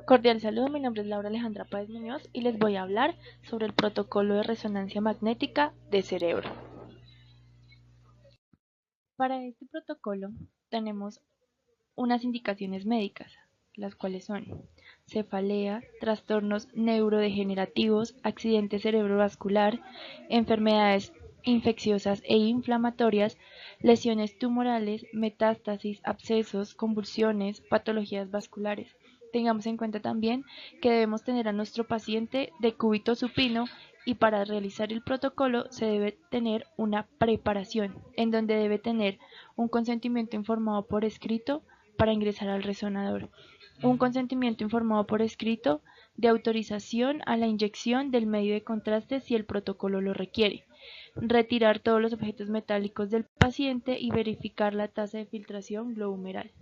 Cordial saludo, mi nombre es Laura Alejandra Páez Muñoz y les voy a hablar sobre el protocolo de resonancia magnética de cerebro. Para este protocolo tenemos unas indicaciones médicas, las cuales son cefalea, trastornos neurodegenerativos, accidente cerebrovascular, enfermedades infecciosas e inflamatorias, lesiones tumorales, metástasis, abscesos, convulsiones, patologías vasculares. Tengamos en cuenta también que debemos tener a nuestro paciente de cúbito supino y para realizar el protocolo se debe tener una preparación en donde debe tener un consentimiento informado por escrito para ingresar al resonador, un consentimiento informado por escrito de autorización a la inyección del medio de contraste si el protocolo lo requiere, retirar todos los objetos metálicos del paciente y verificar la tasa de filtración globumeral.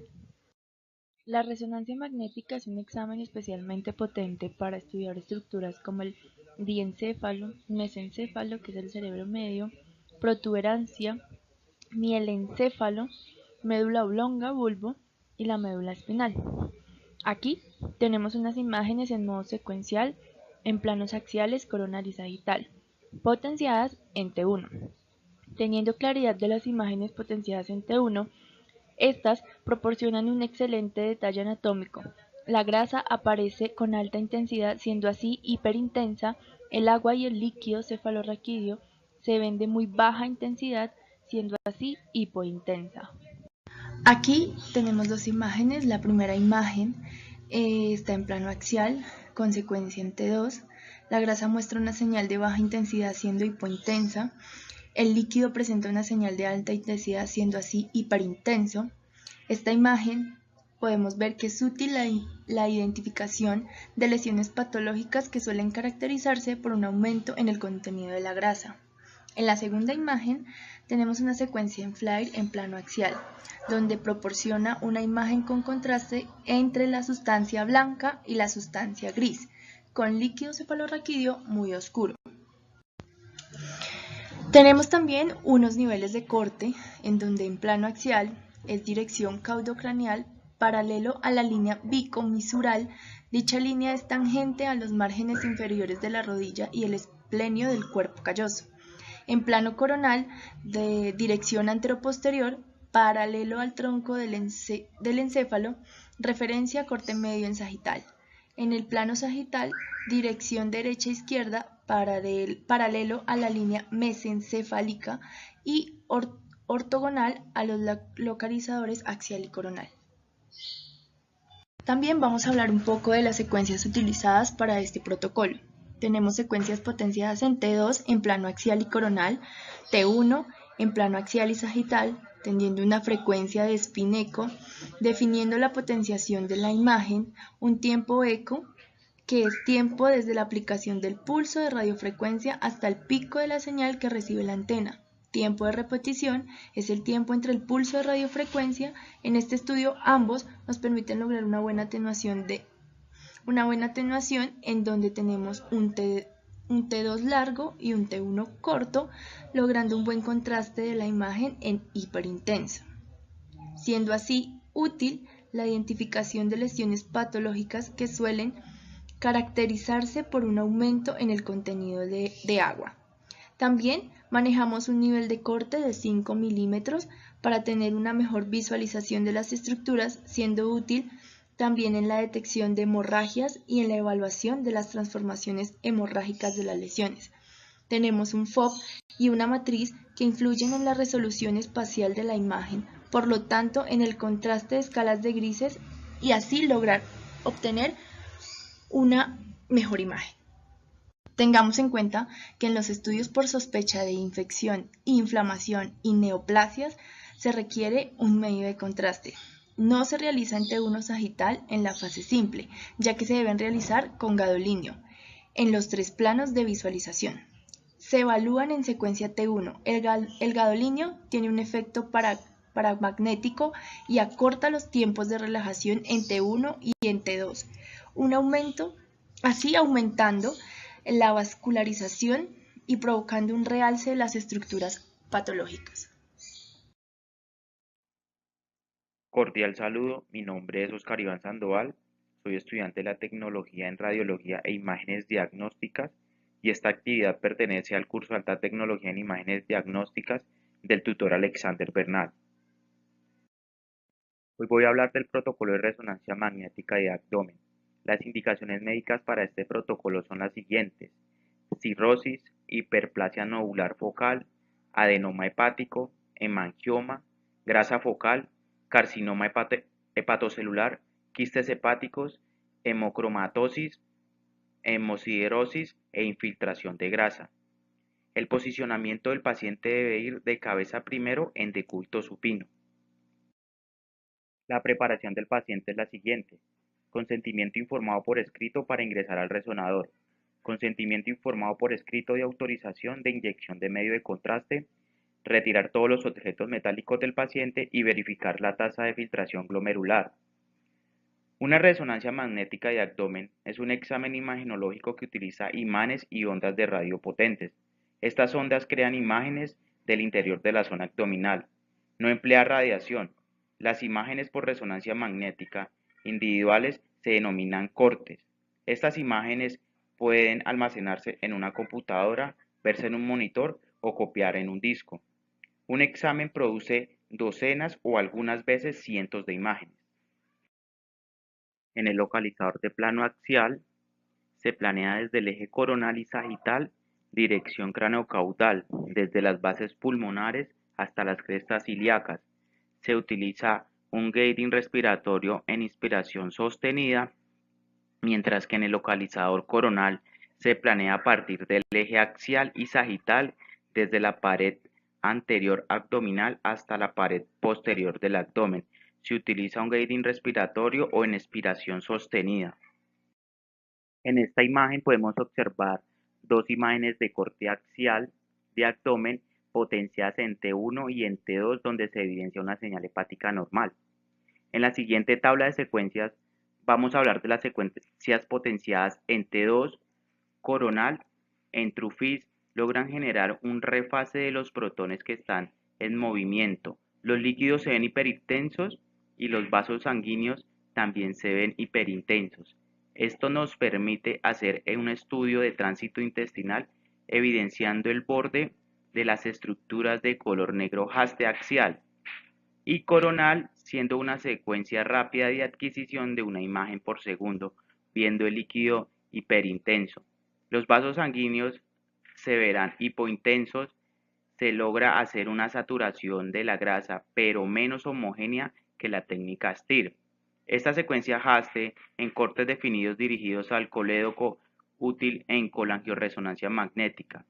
La resonancia magnética es un examen especialmente potente para estudiar estructuras como el diencéfalo, mesencéfalo, que es el cerebro medio, protuberancia, mielencéfalo, médula oblonga, bulbo y la médula espinal. Aquí tenemos unas imágenes en modo secuencial en planos axiales coronar y sagital, potenciadas en T1. Teniendo claridad de las imágenes potenciadas en T1, estas proporcionan un excelente detalle anatómico. La grasa aparece con alta intensidad, siendo así hiperintensa. El agua y el líquido cefalorraquídeo se ven de muy baja intensidad, siendo así hipointensa. Aquí tenemos dos imágenes. La primera imagen está en plano axial, con secuencia en T2. La grasa muestra una señal de baja intensidad siendo hipointensa. El líquido presenta una señal de alta intensidad siendo así hiperintenso. Esta imagen podemos ver que es útil la identificación de lesiones patológicas que suelen caracterizarse por un aumento en el contenido de la grasa. En la segunda imagen tenemos una secuencia en FLAIR en plano axial, donde proporciona una imagen con contraste entre la sustancia blanca y la sustancia gris, con líquido cefalorraquídeo muy oscuro. Tenemos también unos niveles de corte, en donde en plano axial es dirección caudocraneal paralelo a la línea bicomisural. Dicha línea es tangente a los márgenes inferiores de la rodilla y el esplenio del cuerpo calloso. En plano coronal, de dirección anteroposterior, paralelo al tronco del encéfalo, referencia a corte medio en sagital. En el plano sagital, dirección derecha-izquierda, paralelo a la línea mesencefálica y ortogonal a los localizadores axial y coronal. También vamos a hablar un poco de las secuencias utilizadas para este protocolo. Tenemos secuencias potenciadas en T2 en plano axial y coronal, T1 en plano axial y sagital, teniendo una frecuencia de spin eco, definiendo la potenciación de la imagen, un tiempo eco, que es tiempo desde la aplicación del pulso de radiofrecuencia hasta el pico de la señal que recibe la antena. Tiempo de repetición es el tiempo entre el pulso de radiofrecuencia. En este estudio ambos nos permiten lograr una buena atenuación en donde tenemos un T2 largo y un T1 corto, logrando un buen contraste de la imagen en hiperintenso, siendo así útil la identificación de lesiones patológicas que suelen caracterizarse por un aumento en el contenido de agua. También manejamos un nivel de corte de 5 milímetros para tener una mejor visualización de las estructuras, siendo útil también en la detección de hemorragias y en la evaluación de las transformaciones hemorrágicas de las lesiones. Tenemos un FOV y una matriz que influyen en la resolución espacial de la imagen, por lo tanto en el contraste de escalas de grises, y así lograr obtener una mejor imagen. Tengamos en cuenta que en los estudios por sospecha de infección, inflamación y neoplasias se requiere un medio de contraste. No se realiza en T1 sagital en la fase simple, ya que se deben realizar con gadolínio en los 3 planos de visualización. Se evalúan en secuencia T1. El gadolínio tiene un efecto paramagnético y acorta los tiempos de relajación en T1 y en T2. Así aumentando la vascularización y provocando un realce de las estructuras patológicas. Cordial saludo, mi nombre es Oscar Iván Sandoval, soy estudiante de la tecnología en radiología e imágenes diagnósticas y esta actividad pertenece al curso de alta tecnología en imágenes diagnósticas del tutor Alexander Bernal. Hoy voy a hablar del protocolo de resonancia magnética de abdomen. Las indicaciones médicas para este protocolo son las siguientes: cirrosis, hiperplasia nodular focal, adenoma hepático, hemangioma, grasa focal, carcinoma hepatocelular, quistes hepáticos, hemocromatosis, hemosiderosis e infiltración de grasa. El posicionamiento del paciente debe ir de cabeza primero en decúbito supino. La preparación del paciente es la siguiente: consentimiento informado por escrito para ingresar al resonador, consentimiento informado por escrito de autorización de inyección de medio de contraste, retirar todos los objetos metálicos del paciente y verificar la tasa de filtración glomerular. Una resonancia magnética de abdomen es un examen imagenológico que utiliza imanes y ondas de radio potentes. Estas ondas crean imágenes del interior de la zona abdominal. No emplea radiación. Las imágenes por resonancia magnética individuales se denominan cortes. Estas imágenes pueden almacenarse en una computadora, verse en un monitor o copiar en un disco. Un examen produce docenas o algunas veces cientos de imágenes. En el localizador de plano axial se planea desde el eje coronal y sagital, dirección craneocaudal, desde las bases pulmonares hasta las crestas ilíacas. Se utiliza un gating respiratorio en inspiración sostenida, mientras que en el localizador coronal se planea a partir del eje axial y sagital, desde la pared anterior abdominal hasta la pared posterior del abdomen. Se utiliza un gating respiratorio o en expiración sostenida. En esta imagen podemos observar dos imágenes de corte axial de abdomen potenciadas en T1 y en T2, donde se evidencia una señal hepática normal. En la siguiente tabla de secuencias vamos a hablar de las secuencias potenciadas en T2 coronal. En Trufis logran generar un refase de los protones que están en movimiento. Los líquidos se ven hiperintensos y los vasos sanguíneos también se ven hiperintensos. Esto nos permite hacer un estudio de tránsito intestinal evidenciando el borde de las estructuras de color negro haste axial y coronal, siendo una secuencia rápida de adquisición de una imagen por segundo, viendo el líquido hiperintenso. Los vasos sanguíneos se verán hipointensos, se logra hacer una saturación de la grasa, pero menos homogénea que la técnica STIR. Esta secuencia haste en cortes definidos dirigidos al colédoco útil en colangioresonancia magnética.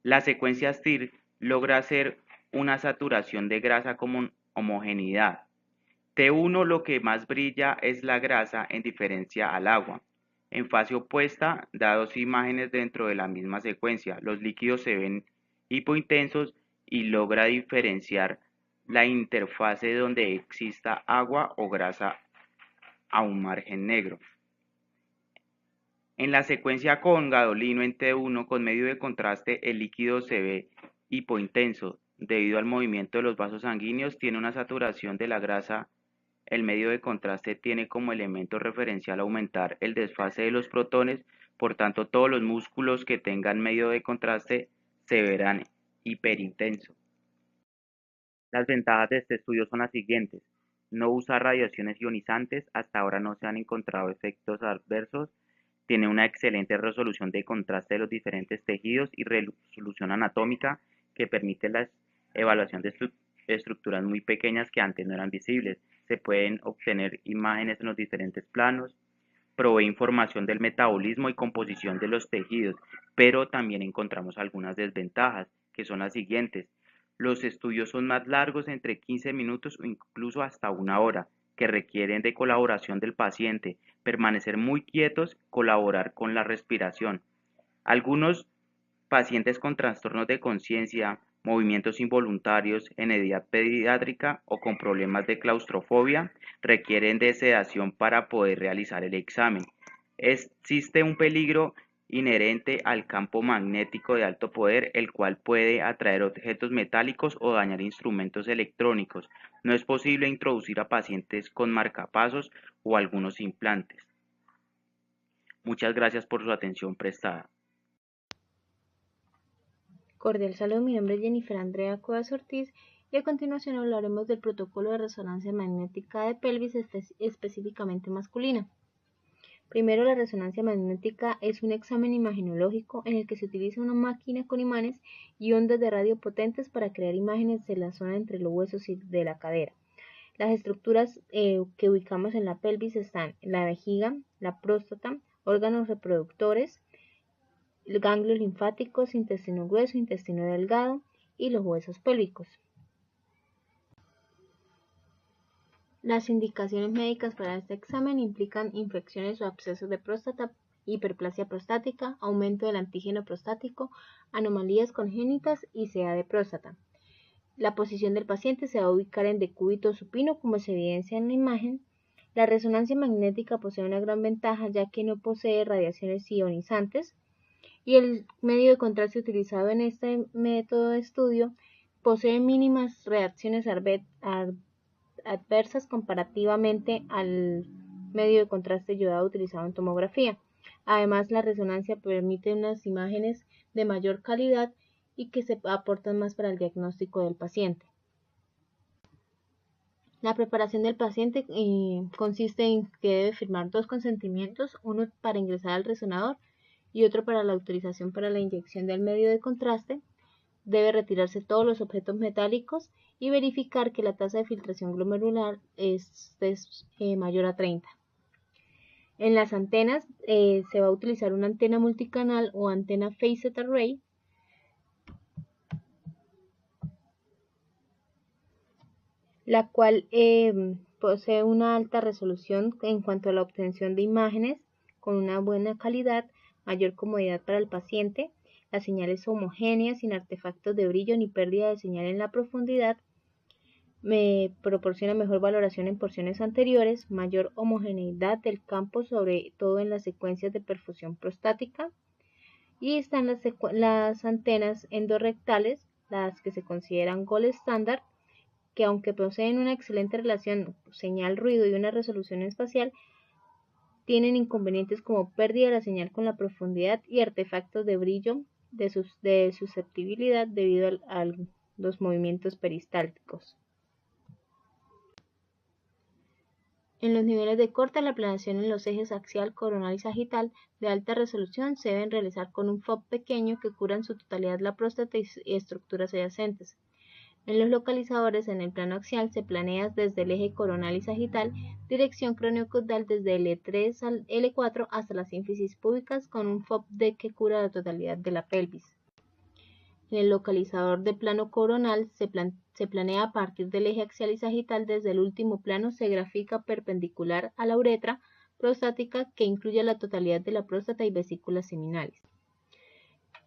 La secuencia STIR logra hacer una saturación de grasa con homogeneidad. T1 lo que más brilla es la grasa en diferencia al agua. En fase opuesta da dos imágenes dentro de la misma secuencia. Los líquidos se ven hipointensos y logra diferenciar la interfase donde exista agua o grasa a un margen negro. En la secuencia con gadolino en T1 con medio de contraste, el líquido se ve hipointenso. Debido al movimiento de los vasos sanguíneos, tiene una saturación de la grasa. El medio de contraste tiene como elemento referencial aumentar el desfase de los protones, por tanto todos los músculos que tengan medio de contraste se verán hiperintensos. Las ventajas de este estudio son las siguientes: no usa radiaciones ionizantes, hasta ahora no se han encontrado efectos adversos, tiene una excelente resolución de contraste de los diferentes tejidos y resolución anatómica que permite la evaluación de estructuras muy pequeñas que antes no eran visibles. Se pueden obtener imágenes en los diferentes planos, provee información del metabolismo y composición de los tejidos, pero también encontramos algunas desventajas, que son las siguientes. Los estudios son más largos, entre 15 minutos o incluso hasta una hora, que requieren de colaboración del paciente, permanecer muy quietos, colaborar con la respiración. Algunos pacientes con trastornos de conciencia, movimientos involuntarios en edad pediátrica o con problemas de claustrofobia requieren de sedación para poder realizar el examen. Existe un peligro inherente al campo magnético de alto poder, el cual puede atraer objetos metálicos o dañar instrumentos electrónicos. No es posible introducir a pacientes con marcapasos o algunos implantes. Muchas gracias por su atención prestada. Cordial saludo, mi nombre es Jennifer Andrea Cuevas Ortiz y a continuación hablaremos del protocolo de resonancia magnética de pelvis específicamente masculina. Primero, la resonancia magnética es un examen imagenológico en el que se utiliza una máquina con imanes y ondas de radio potentes para crear imágenes de la zona entre los huesos y de la cadera. Las estructuras que ubicamos en la pelvis están la vejiga, la próstata, órganos reproductores, ganglios linfáticos, intestino grueso, intestino delgado y los huesos pélvicos. Las indicaciones médicas para este examen implican infecciones o abscesos de próstata, hiperplasia prostática, aumento del antígeno prostático, anomalías congénitas y SEA de próstata. La posición del paciente se va a ubicar en decúbito supino, como se evidencia en la imagen. La resonancia magnética posee una gran ventaja ya que no posee radiaciones ionizantes y el medio de contraste utilizado en este método de estudio posee mínimas reacciones adversas comparativamente al medio de contraste iodado utilizado en tomografía. Además, la resonancia permite unas imágenes de mayor calidad y que se aportan más para el diagnóstico del paciente. La preparación del paciente consiste en que debe firmar 2 consentimientos, uno para ingresar al resonador y otro para la autorización para la inyección del medio de contraste. Debe retirarse todos los objetos metálicos y verificar que la tasa de filtración glomerular es mayor a 30. En las antenas se va a utilizar una antena multicanal o antena phased array, la cual posee una alta resolución en cuanto a la obtención de imágenes con una buena calidad, mayor comodidad para el paciente. La señal es homogénea, sin artefactos de brillo ni pérdida de señal en la profundidad. Me proporciona mejor valoración en porciones anteriores, mayor homogeneidad del campo, sobre todo en las secuencias de perfusión prostática. Y están las antenas endorrectales, las que se consideran gold standard, que aunque poseen una excelente relación señal-ruido y una resolución espacial, tienen inconvenientes como pérdida de la señal con la profundidad y artefactos de brillo de susceptibilidad debido a los movimientos peristálticos. En los niveles de corte, la planeación en los ejes axial, coronal y sagital de alta resolución se deben realizar con un FOB pequeño que cubra en su totalidad la próstata y estructuras adyacentes. En los localizadores, en el plano axial, se planea desde el eje coronal y sagital, dirección craneocaudal desde L3 al L4 hasta las ínfisis púbicas con un FOB D que cubra la totalidad de la pelvis. En el localizador de plano coronal se planea a partir del eje axial y sagital desde el último plano se grafica perpendicular a la uretra prostática que incluye la totalidad de la próstata y vesículas seminales.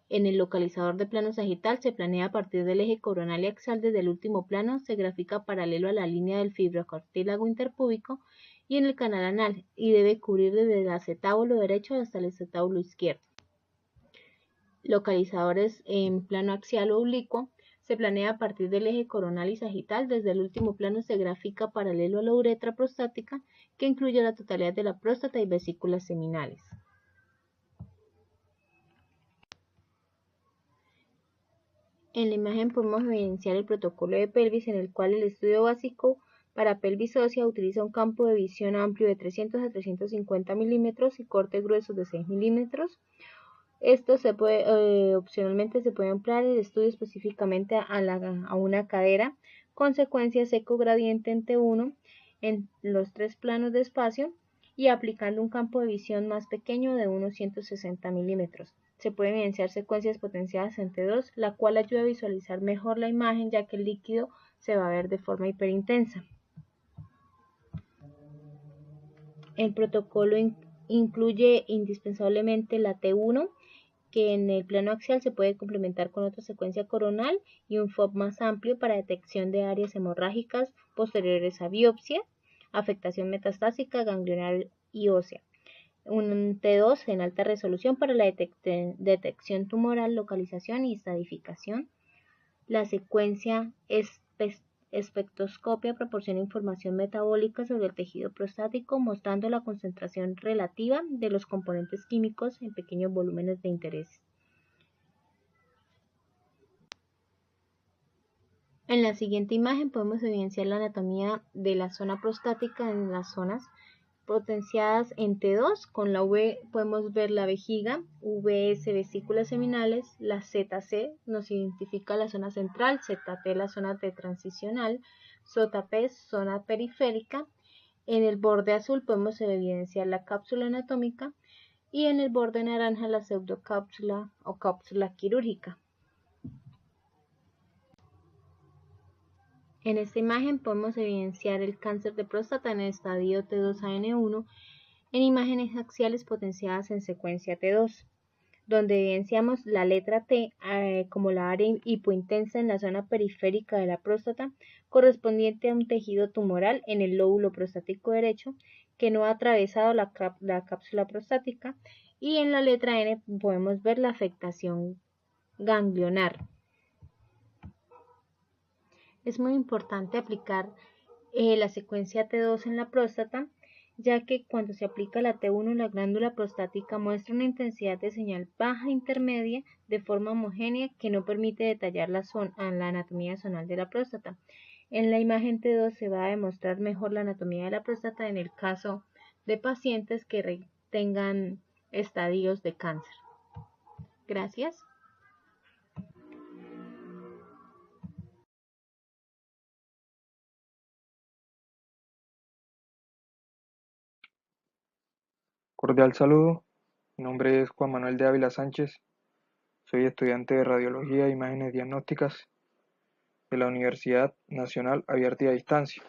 En el localizador de plano sagital se planea a partir del eje coronal y axial desde el último plano se grafica paralelo a la línea del fibrocartílago interpúbico y en el canal anal y debe cubrir desde el acetábulo derecho hasta el acetábulo izquierdo. Localizadores en plano axial o oblicuo se planea a partir del eje coronal y sagital desde el último plano se grafica paralelo a la uretra prostática que incluye la totalidad de la próstata y vesículas seminales. En la imagen podemos evidenciar el protocolo de pelvis en el cual el estudio básico para pelvis ósea utiliza un campo de visión amplio de 300 a 350 milímetros y cortes gruesos de 6 milímetros. Esto opcionalmente se puede emplear el estudio específicamente a una cadera con secuencia seco gradiente en T1 en los 3 planos de espacio y aplicando un campo de visión más pequeño de unos 160 milímetros. Se pueden evidenciar secuencias potenciadas en T2, la cual ayuda a visualizar mejor la imagen ya que el líquido se va a ver de forma hiperintensa. El protocolo incluye indispensablemente la T1, que en el plano axial se puede complementar con otra secuencia coronal y un FOB más amplio para detección de áreas hemorrágicas posteriores a biopsia, afectación metastásica, ganglionar y ósea. Un T2 en alta resolución para la detección tumoral, localización y estadificación. La secuencia Espectroscopia proporciona información metabólica sobre el tejido prostático, mostrando la concentración relativa de los componentes químicos en pequeños volúmenes de interés. En la siguiente imagen podemos evidenciar la anatomía de la zona prostática en las zonas potenciadas en T2. Con la V podemos ver la vejiga, VS vesículas seminales, la ZC nos identifica la zona central, ZT la zona de transicional, ZP zona periférica. En el borde azul podemos evidenciar la cápsula anatómica y en el borde naranja la pseudocápsula o cápsula quirúrgica. En esta imagen podemos evidenciar el cáncer de próstata en el estadio T2AN1 en imágenes axiales potenciadas en secuencia T2, donde evidenciamos la letra T como la área hipointensa en la zona periférica de la próstata, correspondiente a un tejido tumoral en el lóbulo prostático derecho que no ha atravesado la cápsula prostática, y en la letra N podemos ver la afectación ganglionar. Es muy importante aplicar la secuencia T2 en la próstata, ya que cuando se aplica la T1 la glándula prostática muestra una intensidad de señal baja intermedia de forma homogénea que no permite detallar la anatomía zonal de la próstata. En la imagen T2 se va a demostrar mejor la anatomía de la próstata en el caso de pacientes que tengan estadios de cáncer. Gracias. Cordial saludo, mi nombre es Juan Manuel de Ávila Sánchez, soy estudiante de Radiología e Imágenes Diagnósticas de la Universidad Nacional Abierta y a Distancia.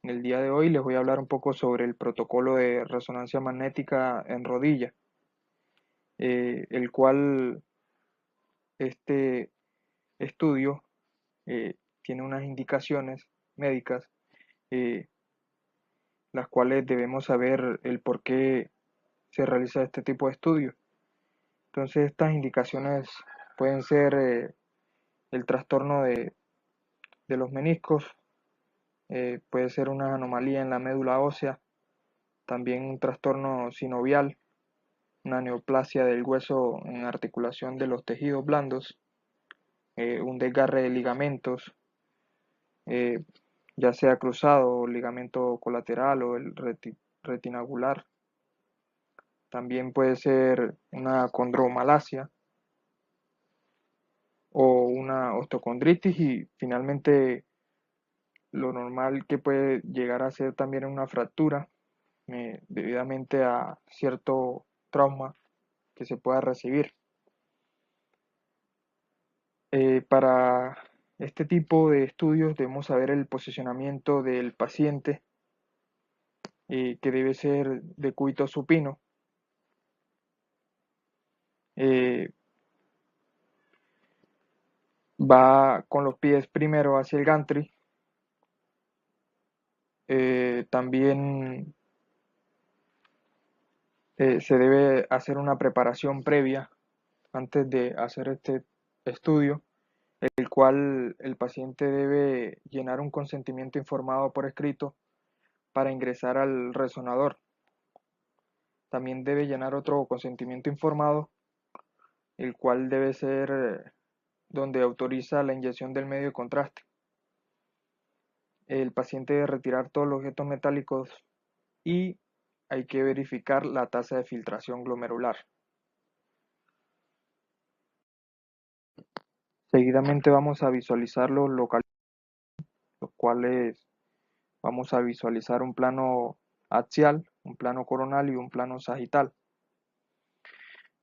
En el día de hoy les voy a hablar un poco sobre el protocolo de resonancia magnética en rodilla, el cual este estudio tiene unas indicaciones médicas, las cuales debemos saber el por qué se realiza este tipo de estudio. Entonces estas indicaciones pueden ser el trastorno de los meniscos, puede ser una anomalía en la médula ósea, también un trastorno sinovial, una neoplasia del hueso en articulación de los tejidos blandos, un desgarre de ligamentos, ya sea cruzado, ligamento colateral o el retinacular. También puede ser una condromalacia o una osteocondritis, y finalmente lo normal que puede llegar a ser también una fractura debidamente a cierto trauma que se pueda recibir. Para este tipo de estudios debemos saber el posicionamiento del paciente, que debe ser de cúbito supino. Va con los pies primero hacia el gantry. También se debe hacer una preparación previa antes de hacer este estudio, el cual el paciente debe llenar un consentimiento informado por escrito para ingresar al resonador. También debe llenar otro consentimiento informado, el cual debe ser donde autoriza la inyección del medio de contraste. El paciente debe retirar todos los objetos metálicos y hay que verificar la tasa de filtración glomerular. Seguidamente vamos a visualizar los locales, los cuales vamos a visualizar un plano axial, un plano coronal y un plano sagital.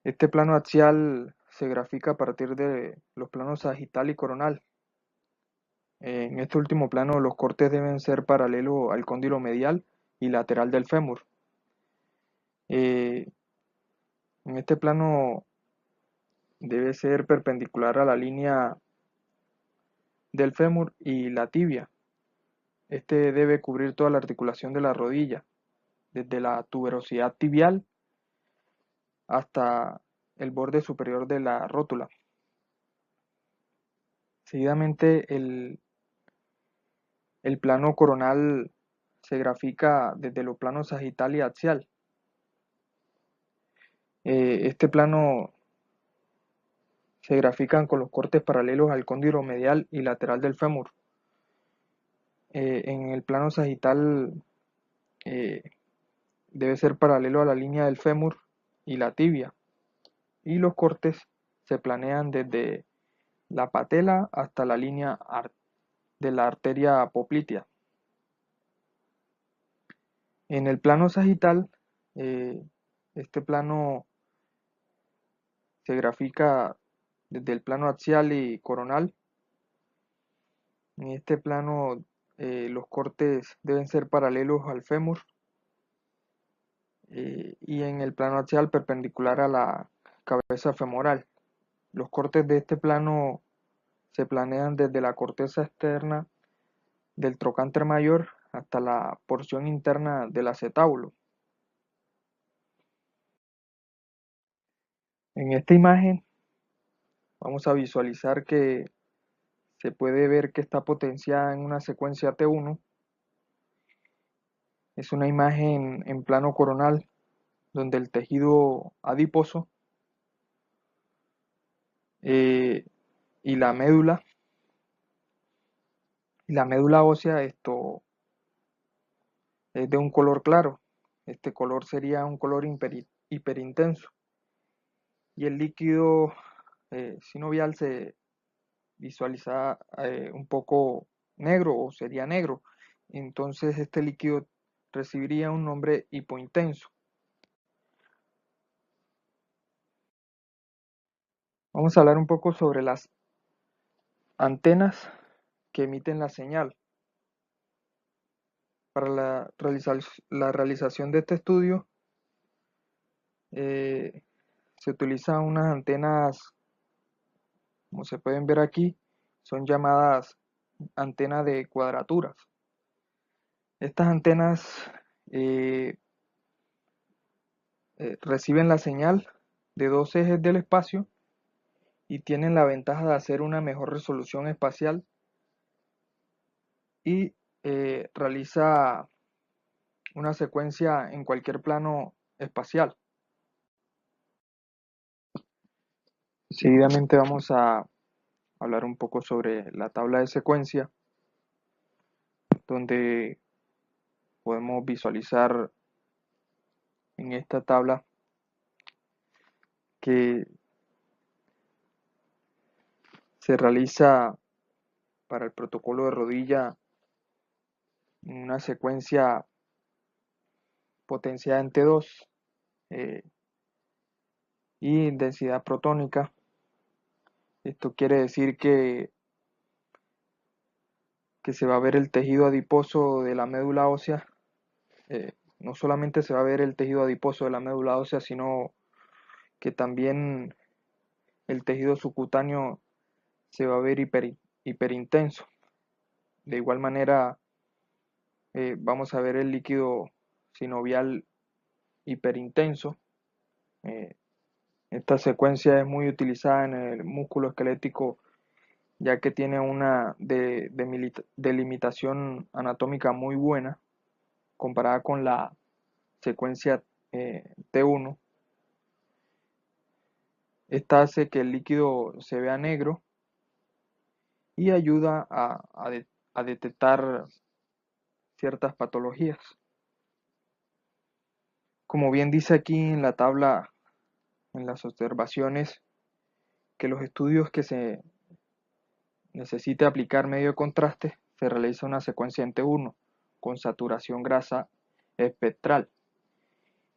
Este plano axial se grafica a partir de los planos sagital y coronal. En este último plano los cortes deben ser paralelos al cóndilo medial y lateral del fémur. En este plano debe ser perpendicular a la línea del fémur y la tibia. Este debe cubrir toda la articulación de la rodilla, desde la tuberosidad tibial hasta el borde superior de la rótula. Seguidamente el El plano coronal se grafica desde los planos sagital y axial. Este plano se grafican con los cortes paralelos al cóndilo medial y lateral del fémur. En el plano sagital debe ser paralelo a la línea del fémur y la tibia, y los cortes se planean desde la patela hasta la línea de la arteria poplitea. En el plano sagital, este plano se grafica desde el plano axial y coronal. En este plano los cortes deben ser paralelos al fémur y en el plano axial perpendicular a la cabeza femoral. Los cortes de este plano se planean desde la corteza externa del trocánter mayor hasta la porción interna del acetábulo. En esta imagen vamos a visualizar que se puede ver que está potenciada en una secuencia T1. Es una imagen en plano coronal donde el tejido adiposo y la médula ósea esto es de un color claro. Este color sería un color hiperintenso, y el líquido sinovial se visualiza un poco negro, o sería negro. Entonces este líquido recibiría un nombre hipointenso. Vamos a hablar un poco sobre las antenas que emiten la señal. Para la realización de este estudio se utilizan unas antenas, como se pueden ver aquí, son llamadas antenas de cuadraturas. Estas antenas reciben la señal de dos ejes del espacio y tienen la ventaja de hacer una mejor resolución espacial y realiza una secuencia en cualquier plano espacial. Seguidamente vamos a hablar un poco sobre la tabla de secuencia, donde podemos visualizar en esta tabla que se realiza para el protocolo de rodilla una secuencia potenciada en T2 y densidad protónica. Esto quiere decir que se va a ver el tejido adiposo de la médula ósea. No solamente se va a ver el tejido adiposo de la médula ósea, sino que también el tejido subcutáneo se va a ver hiperintenso. De igual manera vamos a ver el líquido sinovial hiperintenso. Esta secuencia es muy utilizada en el músculo esquelético, ya que tiene una delimitación anatómica muy buena comparada con la secuencia T1. Esta hace que el líquido se vea negro y ayuda a detectar ciertas patologías. Como bien dice aquí en la tabla, en las observaciones, que los estudios que se necesite aplicar medio de contraste, se realiza una secuencia en T1 con saturación grasa espectral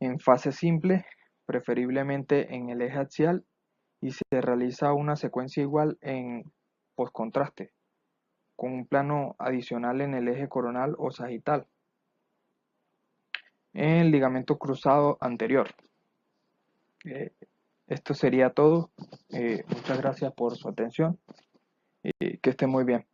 en fase simple, preferiblemente en el eje axial, y se realiza una secuencia igual en postcontraste con un plano adicional en el eje coronal o sagital en el ligamento cruzado anterior. Esto sería todo. Muchas gracias por su atención y que esté muy bien.